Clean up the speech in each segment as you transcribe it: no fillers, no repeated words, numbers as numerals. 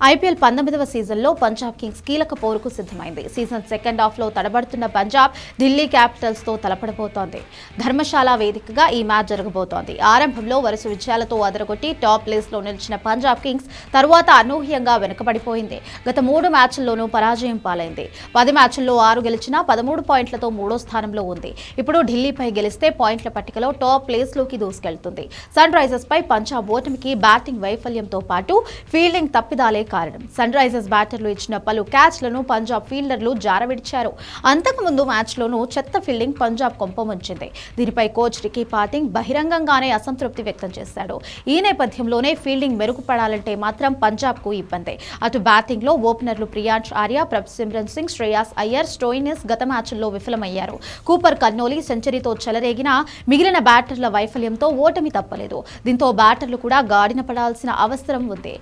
IPL 19వ సీజన్లో Punjab Kings కీలక పోరుకు సిద్ధమైంది. సీజన్ సెకండ్ హాఫ్లో తడబడుతున్న పంజాబ్ ఢిల్లీ క్యాపిటల్స్తో తలపడబోతోంది. ధర్మశాల వేదికగా ఈ మ్యాచ్ జరగబోతోంది. ఆరంభంలో వరుస విజయాలతో అదరగొట్టి టాప్ ప్లేస్లో నిలిచిన పంజాబ్ కింగ్స్ తరువాత అనూహ్యంగా వెనుకబడిపోయింది. గత 3 మ్యాచ్ల్లోనూ పరాజయం పాలైంది. 10 మ్యాచ్ల్లో 6 గెలిచినా 13 పాయింట్లతో 3వ స్థానంలో ఉంది. ఇప్పుడు ఢిల్లీపై గెలిస్తే పాయింట్ల పట్టికలో టాప్ ప్లేస్లోకి దూసుకెళ్తుంది. సన్ రైజర్స్ పై పంజాబ్ ఓటమికి బ్యాటింగ్ వైఫల్యంతో పాటు ఫీల్డింగ్ తప్పిదాలే కారణం. సన్ రైజర్స్ బ్యాటర్లు ఇచ్చిన పలు క్యాచ్లను పంజాబ్ ఫీల్డర్లు జారవిడిచారు. అంతకుముందు మ్యాచ్లోనూ చెత్త ఫీల్డింగ్ పంజాబ్ కొంపముంచింది. దీనిపై కోచ్ రికీ పాటింగ్ బహిరంగంగానే అసంతృప్తి వ్యక్తం చేశాడు. ఈ నేపథ్యంలోనే ఫీల్డింగ్ మెరుగుపడాలంటే మాత్రం పంజాబ్కు ఇబ్బందే. అటు బ్యాటింగ్లో ఓపెనర్లు ప్రియాంష్ ఆర్య, ప్రభ్సిమ్రన్ సింగ్, శ్రేయాస్ అయ్యర్, స్టోయినిస్ గత మ్యాచ్ల్లో విఫలమయ్యారు. కూపర్ కన్నోలీ సెంచరీతో చెలరేగినా మిగిలిన బ్యాటర్ల వైఫల్యంతో ఓటమి తప్పలేదు. దీంతో బ్యాటర్లు కూడా గాడిన పడాల్సిన అవసరం ఉంది.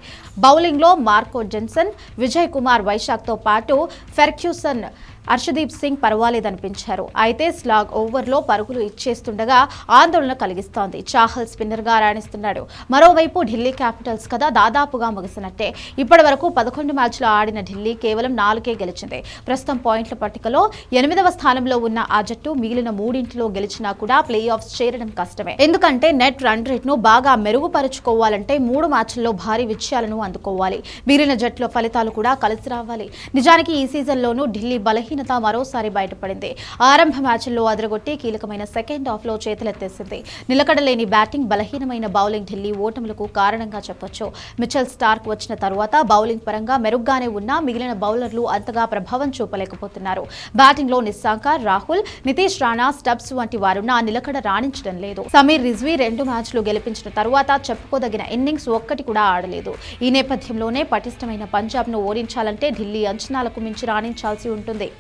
బౌలింగ్లో మార్కో జెన్సన్, విజయ్ కుమార్ వైశాఖ్తో పాటు ఫెర్గ్యూసన్, హర్షదీప్ సింగ్ పర్వాలేదనిపించారు. అయితే స్లాగ్ ఓవర్లో పరుగులు ఇచ్చేస్తుండగా ఆందోళన కలిగిస్తోంది. చాహల్ స్పిన్నర్గా రాణిస్తున్నాడు. మరోవైపు ఢిల్లీ క్యాపిటల్స్ కథ దాదాపుగా ముగిసినట్టే. ఇప్పటి వరకు 11 మ్యాచ్లు ఆడిన ఢిల్లీ కేవలం 4కే గెలిచింది. ప్రస్తుతం పాయింట్ల పట్టికలో 8వ స్థానంలో ఉన్న ఆ జట్టు మిగిలిన 3 గెలిచినా కూడా ప్లే ఆఫ్స్ చేరడం కష్టమే. ఎందుకంటే నెట్ రన్ రేట్ను బాగా మెరుగుపరుచుకోవాలంటే 3 మ్యాచ్ల్లో భారీ విజయాలను అందుకోవాలి. మిగిలిన జట్ల ఫలితాలు కూడా కలిసి రావాలి. నిజానికి ఈ సీజన్లోనూ ఢిల్లీ బలహీనత మరోసారి బయటపడింది. ఆరంభ మ్యాచ్ల్లో అదరగొట్టి కీలకమైన సెకండ్ హాఫ్లో చేతులెత్తేసింది. నిలకడలేని బ్యాటింగ్, బలహీనమైన బౌలింగ్ ఢిల్లీ ఓటములకు కారణంగా చెప్పొచ్చు. మిచెల్ స్టార్క్ వచ్చిన తరువాత బౌలింగ్ పరంగా మెరుగ్గానే ఉన్నా మిగిలిన బౌలర్లు అంతగా ప్రభావం చూపలేకపోతున్నారు. బ్యాటింగ్లో నిస్సాంక, రాహుల్, నితీష్ రాణా, స్టబ్స్ వంటి వారున్నా నిలకడ రాణించడం లేదు. సమీర్ రిజ్వీ 2 మ్యాచ్లు గెలిపించిన తరువాత చెప్పుకోదగిన ఇన్నింగ్స్ ఒక్కటి కూడా ఆడలేదు. ఈ నేపథ్యంలోనే పటిష్టమైన పంజాబ్ను ఓడించాలంటే ఢిల్లీ అంచనాలకు మించి రాణించాల్సి ఉంటుంది.